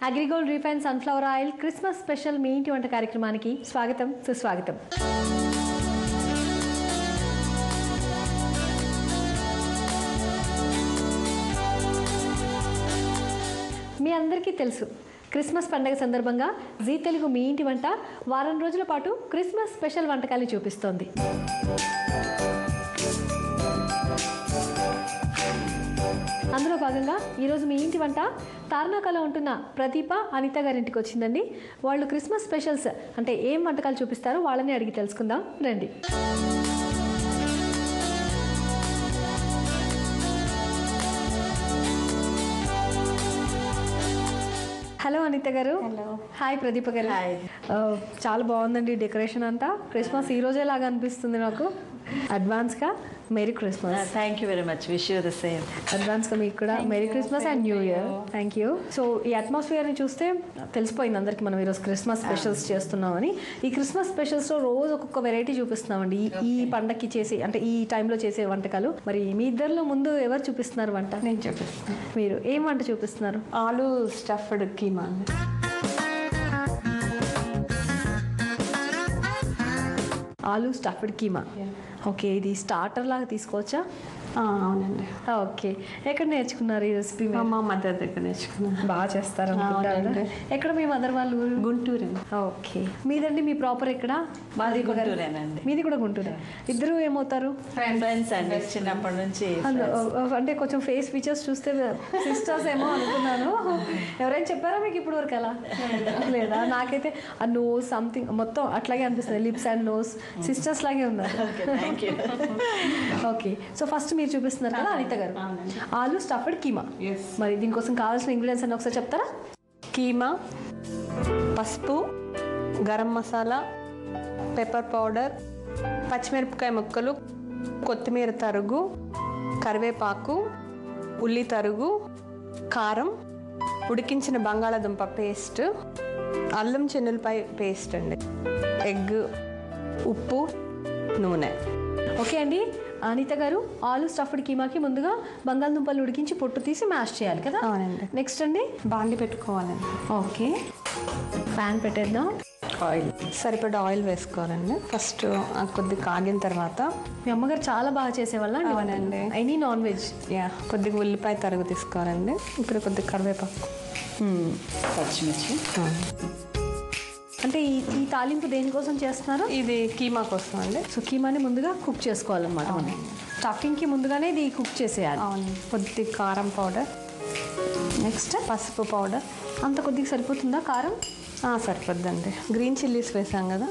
AgriGold refine sunflower oil Christmas special మీ ఇంటి వంట కార్యక్రమానికి స్వాగతం, సుస్వాగతం. మీ అందరికీ తెలుసు, క్రిస్మస్ పండుగ సందర్భంగా జీ తెలుగు మీ ఇంటి వంట వారం రోజుల పాటు క్రిస్మస్ స్పెషల్ వంటకాలు చూపిస్తోంది. అందులో భాగంగా ఈరోజు మీ ఇంటి వంట తార్నాకలో ఉంటున్న ప్రదీప, అనిత గారింటికి వచ్చిందండి. వాళ్ళు క్రిస్మస్ స్పెషల్స్ అంటే ఏం వంటకాలు చూపిస్తారో వాళ్ళని అడిగి తెలుసుకుందాం రండి. హలో అనిత గారు. హలో. హాయ్ ప్రదీప గారు. చాలా బాగుందండి డెకరేషన్ అంతా. క్రిస్మస్ ఈ రోజే లాగా అనిపిస్తుంది నాకు. అడ్వాన్స్గా merry Christmas. Thank you very much. Wish you the same. అడ్వాన్స్గా మీకు కూడా merry Christmas and new year. Thank you. So ఈ అట్మాస్ఫియర్ని చూస్తే తెలిసిపోయింది అందరికీ మనం ఈరోజు క్రిస్మస్ స్పెషల్స్ చేస్తున్నామని. ఈ క్రిస్మస్ స్పెషల్స్లో రోజు ఒక్కొక్క వెరైటీ చూపిస్తున్నామండి. ఈ పండగకి చేసే అంటే ఈ టైంలో చేసే వంటకాలు. మరి మీ ఇద్దరిలో ముందు ఎవరు చూపిస్తున్నారు వంట? నేను చూపిస్తాను. మీరు ఏం వంట చూపిస్తున్నారు? ఆలు స్టఫ్డ్ కీమా. ఆలు స్టఫ్డ్ కీమా. ఓకే, ఇది స్టార్టర్ లాగా తీసుకోవచ్చా? అవునండి. ఓకే, ఎక్కడ నేర్చుకున్నారు ఈ రెసిపీ? మా మదర్ దగ్గర నేర్చుకున్నాను. బాగా చేస్తారు. ఎక్కడ మీ మదర్ వాళ్ళు ఊరు? గుంటూరు. ఓకే, మీదండి? మీ ప్రాపర్ ఎక్కడ? మాది గుంటూరేనండి. మీది కూడా గుంటూరే. ఇద్దరు ఏమవుతారు? ఫ్రెండ్స్ అండి, చిన్నప్పటి నుంచి. అంటే కొంచెం ఫేస్ ఫీచర్స్ చూస్తే సిస్టర్స్ ఏమో అనుకున్నాను. ఎవరైనా చెప్పారా మీకు ఇప్పుడు వరకు? అలా లేదా? నాకైతే ఆ నోస్ సంథింగ్ మొత్తం అట్లాగే అనిపిస్తుంది. లిప్స్ అండ్ నోస్ సిస్టర్స్ లాగే ఉన్నారు. ఓకే, సో ఫస్ట్ మీరు చూపిస్తున్నారు కదా అనిత గారు, ఆలు స్టఫ్డ్ కీమా. మరి దీనికోసం కావాల్సిన ఇంగ్రీడియంట్స్ అన్ని ఒకసారి చెప్తారా? కీమా, పసుపు, గరం మసాలా, పెప్పర్ పౌడర్, పచ్చిమిరపకాయ ముక్కలు, కొత్తిమీర తరుగు, కరివేపాకు, ఉల్లి తరుగు, కారం, ఉడికించిన బంగాళాదుంప పేస్ట్, అల్లం చెన్నులపాయ పేస్ట్ అండి, ఎగ్, ఉప్పు, నూనె. ఓకే అండి అనిత గారు, ఆలు స్టఫ్డ్ కీమాకి ముందుగా బంగాళదుంపలు ఉడికించి పొట్టు తీసి మ్యాష్ చేయాలి కదా? అవునండి. నెక్స్ట్ అండి బాండి పెట్టుకోవాలండి. ఓకే, ప్యాన్ పెట్టేద్దాం. ఆయిల్ సరిపడా ఆయిల్ వేసుకోవాలండి. ఫస్ట్ కొద్దిగా కాగిన తర్వాత. మీ అమ్మగారు చాలా బాగా చేసేవాళ్ళ? అవునండి. Any non veg? కొద్దిగా ఉల్లిపాయ తరుగు తీసుకోవాలండి. ఇప్పుడు కొద్దిగా కరివేపాకు, పచ్చిమిర్చి. అంటే ఈ తాలింపు దేనికోసం చేస్తున్నారు? ఇది కీమా కోసం అండి. సో కీమాని ముందుగా కుక్ చేసుకోవాలన్నమాట. స్టఫింగ్కి ముందుగానే ఇది కుక్ చేసేయాలి. అవును. కొద్దిగా కారం పౌడర్, నెక్స్ట్ పసుపు పౌడర్. అంత కొద్దిగా సరిపోతుందా కారం? సరిపోద్దండి. గ్రీన్ చిల్లీస్ వేసాం కదా.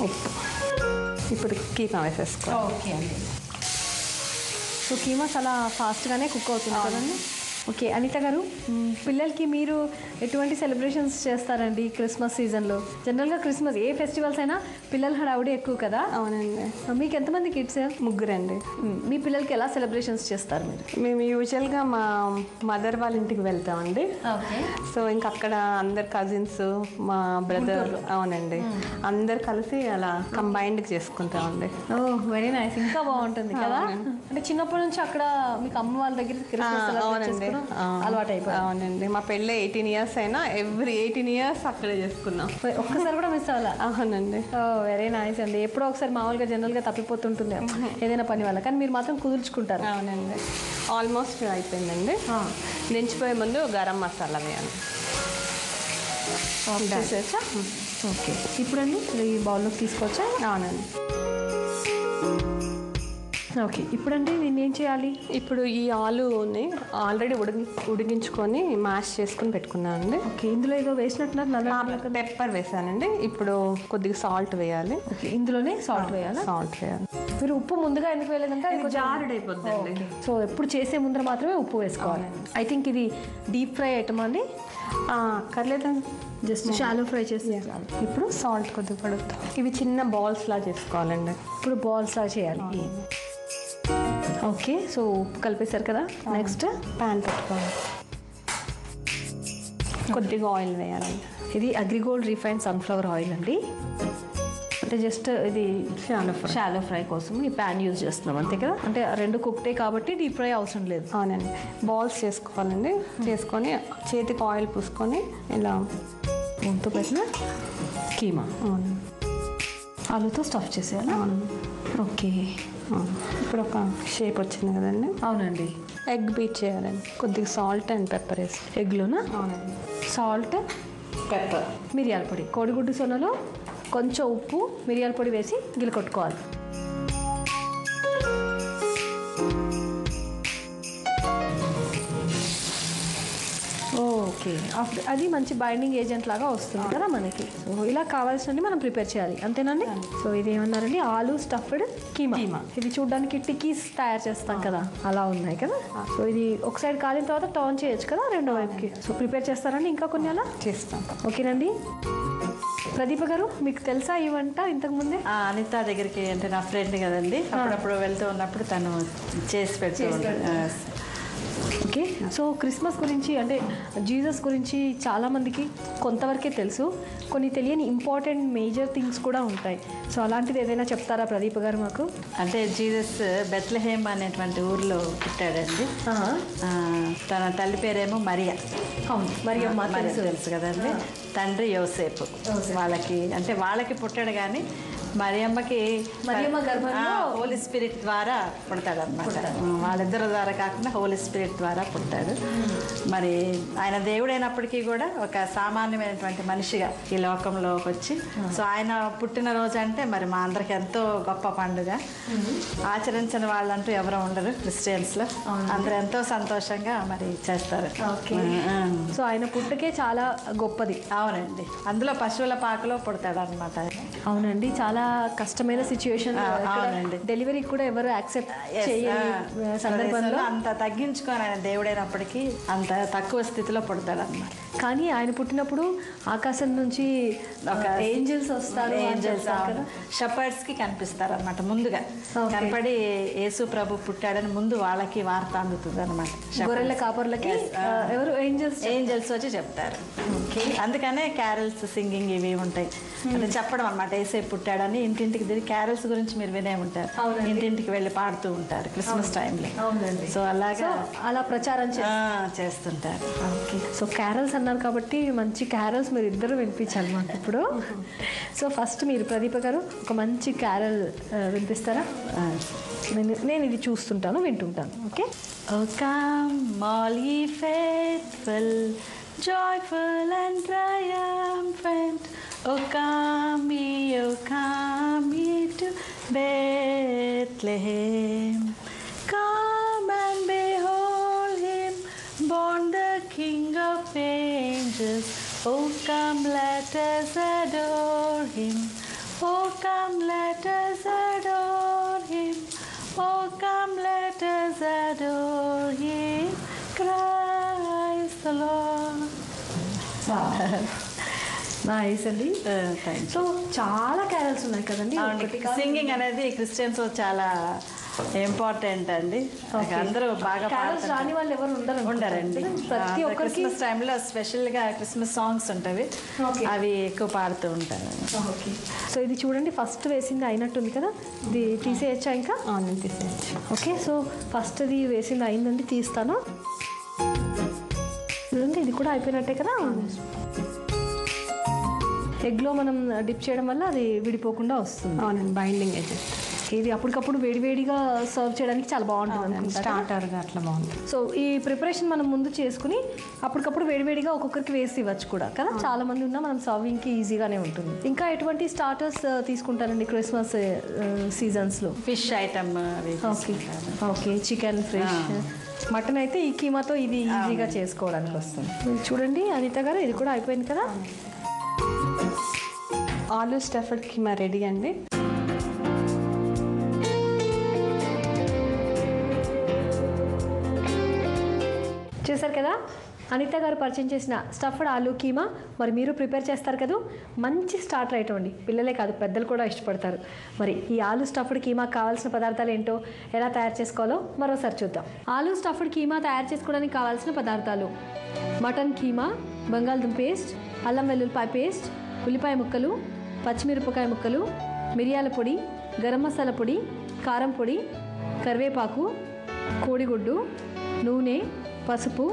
ఉప్పు. ఇప్పుడు కీమా వేసేసుకోవాలి. ఓకే అండి. సో కీమా చాలా ఫాస్ట్గానే కుక్ అవుతుంది కదండి. ఓకే అనిత గారు, పిల్లలకి మీరు ఎటువంటి సెలబ్రేషన్స్ చేస్తారండి క్రిస్మస్ సీజన్లో? జనరల్గా క్రిస్మస్ ఏ ఫెస్టివల్స్ అయినా పిల్లల హడావుడి ఎక్కువ కదా? అవునండి. మీకు ఎంతమంది కిడ్స్? ముగ్గురండి. మీ పిల్లలకి ఎలా సెలబ్రేషన్స్ చేస్తారు మీరు? మేము యూజువల్గా మా మదర్ వాళ్ళ ఇంటికి వెళ్తామండి. ఓకే. సో ఇంకా అక్కడ అందరు కజిన్స్, మా బ్రదర్, అవునండి, అందరు కలిసి అలా కంబైన్డ్ చేసుకుంటామండి. Very nice. ఇంకా బాగుంటుంది కదా? అంటే చిన్నప్పటి నుంచి అక్కడ మీకు అమ్మ వాళ్ళ దగ్గర క్రిస్మస్ అలవాటు అయిపోయింది. అవునండి. మా పెళ్ళి 18 years అయినా ఎవ్రీ 18 years అక్కడే చేసుకున్నాం. ఒక్కసారి కూడా మిస్ అవ్వాలా? అవునండి. వెరీ నైస్ అండి. ఎప్పుడో ఒకసారి మామూలుగా జనరల్గా తప్పిపోతుంటుంది ఏదైనా పని వల్ల, కానీ మీరు మాత్రం కుదుర్చుకుంటారు. అవునండి. ఆల్మోస్ట్ అయిపోయిందండి. దించిపోయే ముందు గరం మసాలా వేయాలి. ఓకే, ఇప్పుడండి ఈ బౌల్లోకి తీసుకోవచ్చా? అవునండి. ఓకే, ఇప్పుడంటే నేను ఏం చేయాలి? ఇప్పుడు ఈ ఆలుని ఆల్రెడీ ఉడికించుకొని మ్యాష్ చేసుకుని పెట్టుకున్నానండి. ఓకే, ఇందులో ఏదో వేసినట్టున్నారు. పెప్పర్ వేసానండి. ఇప్పుడు కొద్దిగా సాల్ట్ వేయాలి. ఓకే, ఇందులోనే సాల్ట్ వేయాలి. సాల్ట్ వేయాలి. మీరు ఉప్పు ముందుగా ఎందుకు వేయలేదంటే అది జారుడ్ అయిపోద్దండి. సో ఎప్పుడు చేసే ముందర మాత్రమే ఉప్పు వేసుకోవాలి. ఐ థింక్ ఇది డీప్ ఫ్రై ఐటమ్ అండి. కర్లేదండి, జస్ట్ షాలో ఫ్రై చేసి. ఇప్పుడు సాల్ట్ కొద్దిగా పడుతుంది. ఇవి చిన్న బాల్స్ లా చేసుకోవాలండి. ఇప్పుడు బాల్స్ లా చేయాలి. ఓకే, సో ఉప్పు కలిపేశారు కదా. నెక్స్ట్ ప్యాన్ పెట్టుకోవాలి. కొద్దిగా ఆయిల్ వేయాలండి. ఇది అగ్రిగోల్డ్ రిఫైన్ సన్ఫ్లవర్ ఆయిల్ అండి. అంటే జస్ట్ ఇది షాలో ఫ్రై కోసం ఈ ప్యాన్ యూజ్ చేస్తున్నాం అంతే కదా, అంటే రెండు కుక్టే కాబట్టి డీప్ ఫ్రై అవసరం లేదు. అవునండి, బాల్స్ చేసుకోవాలండి. చేసుకొని చేతికి ఆయిల్ పూసుకొని ఇలా ముందు పెట్టిన కీమా ఆలుతో స్టఫ్ చేసేయాలి. ఓకే, ఇప్పుడు ఒక షేప్ వచ్చింది కదండి. అవునండి. ఎగ్ బీట్ చేయాలండి, కొద్దిగా సాల్ట్ అండ్ పెప్పర్ వేసి. ఎగ్లోనా? అవునండి. సాల్ట్, పెప్పర్, మిరియాల పొడి, కోడిగుడ్డు సొనలో కొంచెం ఉప్పు, మిరియాల పొడి వేసి గిల కొట్టుకోవాలి. ఓకే, అది మంచి బైండింగ్ ఏజెంట్ లాగా వస్తుంది కదా మనకి. సో ఇలా కావాల్సినవి మనం ప్రిపేర్ చేయాలి అంతేనండి. సో ఇది ఏమన్నారండి, ఆలు స్టఫ్డ్ కీమా. ఇది చూడడానికి టిక్కీస్ తయారు చేస్తాం కదా అలా ఉన్నాయి కదా. సో ఇది ఒక సైడ్ కాలిన తర్వాత టర్న్ చేయొచ్చు కదా రెండో వైపుకి. సో ప్రిపేర్ చేస్తారండి ఇంకా కొన్ని అలా చేస్తాం. ఓకేనండి. ప్రదీప గారు మీకు తెలుసా ఈ వంట ఇంతకు ముందే? అనిత దగ్గరికి అంటే నా ఫ్రెండ్ కదండి, అప్పుడప్పుడు వెళ్తూ ఉన్నప్పుడు తను చేసి పెడుతూ ఉంటాడు. ఓకే, సో క్రిస్మస్ గురించి అంటే జీసస్ గురించి చాలామందికి కొంతవరకే తెలుసు, కొన్ని తెలియని ఇంపార్టెంట్ మేజర్ థింగ్స్ కూడా ఉంటాయి. సో అలాంటిది ఏదైనా చెప్తారా ప్రదీప్ గారు మాకు? అంటే జీసస్ బెత్లెహేమ్ అనేటువంటి ఊర్లో పుట్టాడండి. తన తల్లి పేరేమో మరియా. అవును, మరియమ్మ తెలుసు కదండి. తండ్రి యోసేపు. వాళ్ళకి పుట్టాడు కానీ మరియమ్మకి హోలీ స్పిరిట్ ద్వారా పుడతాడు అనమాట. వాళ్ళిద్దరి ద్వారా కాకుండా హోలీ స్పిరిట్ ద్వారా పుట్టాడు. మరి ఆయన దేవుడైనప్పటికీ కూడా ఒక సామాన్యమైనటువంటి మనిషిగా ఈ లోకంలోకి వచ్చి, సో ఆయన పుట్టినరోజు అంటే మరి మా అందరికి ఎంతో గొప్ప పండుగ. ఆచరించని వాళ్ళంటూ ఎవరు ఉండరు క్రిస్టియన్స్లో. అందరూ ఎంతో సంతోషంగా మరి చేస్తారు. సో ఆయన పుట్టుకే చాలా గొప్పది. అవునండి, అందులో పశువుల పాకలో పుడతాడు అనమాట. అవునండి, చాలా కష్టమైన సిచ్యువేషన్. డెలివరీ కూడా ఎవరు యాక్సెప్ట్ చేయని సందర్భంలో అంత తగ్గించుకొని ఆయన దేవుడైనప్పటికీ అంత తక్కువ స్థితిలో పుడతాడు అన్నమాట. కానీ ఆయన పుట్టినప్పుడు ఆకాశం నుంచి ఒక ఏంజల్స్ వస్తారు, షెపర్డ్స్ కి కనిపిస్తారు అనమాట. ముందుగా కనపడి యేసు ప్రభు పుట్టాడని ముందు వాళ్ళకి వార్త అందుతుంది అనమాట. గొర్రెల కాపర్లకి ఎవరు ఏంజల్స్ వచ్చి చెప్తారు. అందుకనే క్యారల్స్ సింగింగ్ ఇవి ఉంటాయి. అంటే చెప్పడం అనమాట, యేసే పుట్టాడని ఇంటింటికి తిరిగి క్యారల్స్ గురించి మీరు వినే ఉంటారు. ఇంటింటికి వెళ్ళి పాడుతూ ఉంటారు క్రిస్మస్ టైంలో. సో అలాగా అలా ప్రచారం చేస్తుంటారు. సో క్యారల్స్ అన్నారు కాబట్టి మంచి క్యారల్స్ మీరు ఇద్దరు వినిపించాలి మాకు ఇప్పుడు. సో ఫస్ట్ మీరు ప్రదీప గారు ఒక మంచి క్యారల్ వినిపిస్తారా? నేను ఇది చూస్తుంటాను, వింటుంటాను. Okay. O come all ye faithful, joyful and triumphant, O come ye to Bethlehem. Come and behold him, born the King of angels. Oh, come let us adore him. Oh, come let us adore him. Oh, come let us adore him. Christ the Lord. Nice అండి. So చాలా carols ఉన్నాయి కదండి. Singing అనేది Christians చాలా important అండి. అందరూ బాగా రాని వాళ్ళు ఎవరు ఉండరండి. ప్రతి ఒక్క క్రిస్మస్ టైంలో స్పెషల్గా క్రిస్మస్ సాంగ్స్ ఉంటాయి, అవి ఎక్కువ పాడుతూ ఉంటారు. సో ఇది చూడండి, ఫస్ట్ వేసింది అయినట్టుంది కదా, ఇది తీసేయచ్చా? ఇంకా తీసేయచ్చు. ఓకే, సో ఫస్ట్ ఇది వేసింది అయిందండి, తీస్తాను. చూడండి, ఇది కూడా అయిపోయినట్టే కదా. ఎగ్లో మనం డిప్ చేయడం వల్ల అది విడిపోకుండా వస్తుంది. అవునండి, బైండింగ్ ఏజెంట్. ఇది అప్పటికప్పుడు వేడివేడిగా సర్వ్ చేయడానికి చాలా బాగుంటుంది, స్టార్టర్గా అట్లా బాగుంటుంది. సో ఈ ప్రిపరేషన్ మనం ముందు చేసుకుని అప్పటికప్పుడు వేడివేడిగా ఒక్కొక్కరికి వేసి ఇవ్వచ్చు కూడా కదా. చాలా మంది ఉన్నా మనం సర్వింగ్కి ఈజీగానే ఉంటుంది. ఇంకా ఎటువంటి స్టార్టర్స్ తీసుకుంటారండి క్రిస్మస్ సీజన్స్లో? Fish item. Okay, chicken, fish, mutton అయితే ఈ కీమాతో ఇది ఈజీగా చేసుకోవడానికి వస్తుంది. చూడండి అనిత గారు, ఇది కూడా అయిపోయింది కదా. ఆలు స్టఫ్డ్ కీమా రెడీ అండి. చూసారు కదా అనిత గారు పరిచయం చేసిన స్టఫ్డ్ ఆలు కీమా. మరి మీరు ప్రిపేర్ చేస్తారు కదా, మంచి స్టార్టర్ ఐటమ్ అండి. పిల్లలే కాదు పెద్దలు కూడా ఇష్టపడతారు. మరి ఈ ఆలు స్టఫ్డ్ కీమా కావాల్సిన పదార్థాలు ఏంటో, ఎలా తయారు చేసుకోవాలో మరోసారి చూద్దాం. ఆలు స్టఫ్డ్ కీమా తయారు చేసుకోవడానికి కావాల్సిన పదార్థాలు: మటన్ కీమా, బంగాళదుంప పేస్ట్, అల్లం వెల్లుల్లిపాయ పేస్ట్, ఉల్లిపాయ ముక్కలు, పచ్చిమిరపకాయ ముక్కలు, మిరియాల పొడి, గరం మసాలా పొడి, కారం పొడి, కరివేపాకు, కోడిగుడ్డు, నూనె, పసుపు,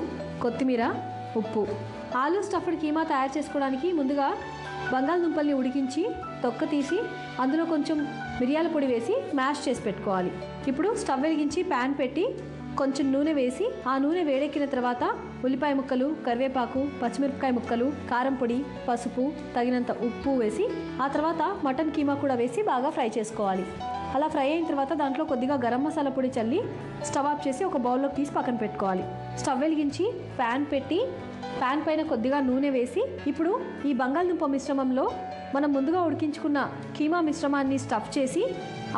కొత్తిమీర, ఉప్పు. ఆలూ స్టఫ్డ్ కీమా తయారు చేసుకోవడానికి ముందుగా బంగాళదుంపల్ని ఉడికించి తొక్క తీసి అందులో కొంచెం మిరియాల పొడి వేసి మ్యాష్ చేసి పెట్టుకోవాలి. ఇప్పుడు స్టవ్ వెలిగించి ప్యాన్ పెట్టి కొంచెం నూనె వేసి ఆ నూనె వేడెక్కిన తర్వాత ఉల్లిపాయ ముక్కలు, కరివేపాకు, పచ్చిమిరపకాయ ముక్కలు, కారం పొడి, పసుపు, తగినంత ఉప్పు వేసి ఆ తర్వాత మటన్ కీమా కూడా వేసి బాగా ఫ్రై చేసుకోవాలి. అలా ఫ్రై అయిన తర్వాత దాంట్లో కొద్దిగా గరం మసాలా పొడి చల్లి స్టవ్ ఆఫ్ చేసి ఒక బౌల్లోకి తీసి పక్కన పెట్టుకోవాలి. స్టవ్ వెలిగించి ప్యాన్ పెట్టి ప్యాన్ పైన కొద్దిగా నూనె వేసి ఇప్పుడు ఈ బంగాళదుంప మిశ్రమంలో మనం ముందుగా ఉడికించుకున్న కీమా మిశ్రమాన్ని స్టఫ్ చేసి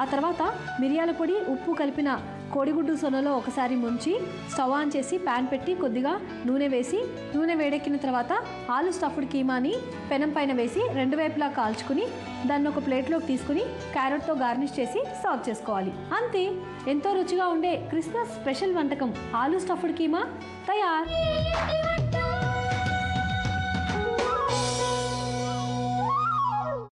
ఆ తర్వాత మిరియాల పొడి, ఉప్పు కలిపిన కోడిగుడ్డు సొనలో ఒకసారి ముంచి స్టవ్ ఆన్ చేసి ప్యాన్ పెట్టి కొద్దిగా నూనె వేసి నూనె వేడెక్కిన తర్వాత ఆలు స్టఫ్డ్ కీమాని పెనం పైన వేసి రెండు వైపులా కాల్చుకుని దాన్ని ఒక ప్లేట్లోకి తీసుకుని క్యారెట్తో గార్నిష్ చేసి సర్వ్ చేసుకోవాలి. అంతే, ఎంతో రుచిగా ఉండే క్రిస్మస్ స్పెషల్ వంటకం ఆలు స్టఫ్డ్ కీమా తయారు.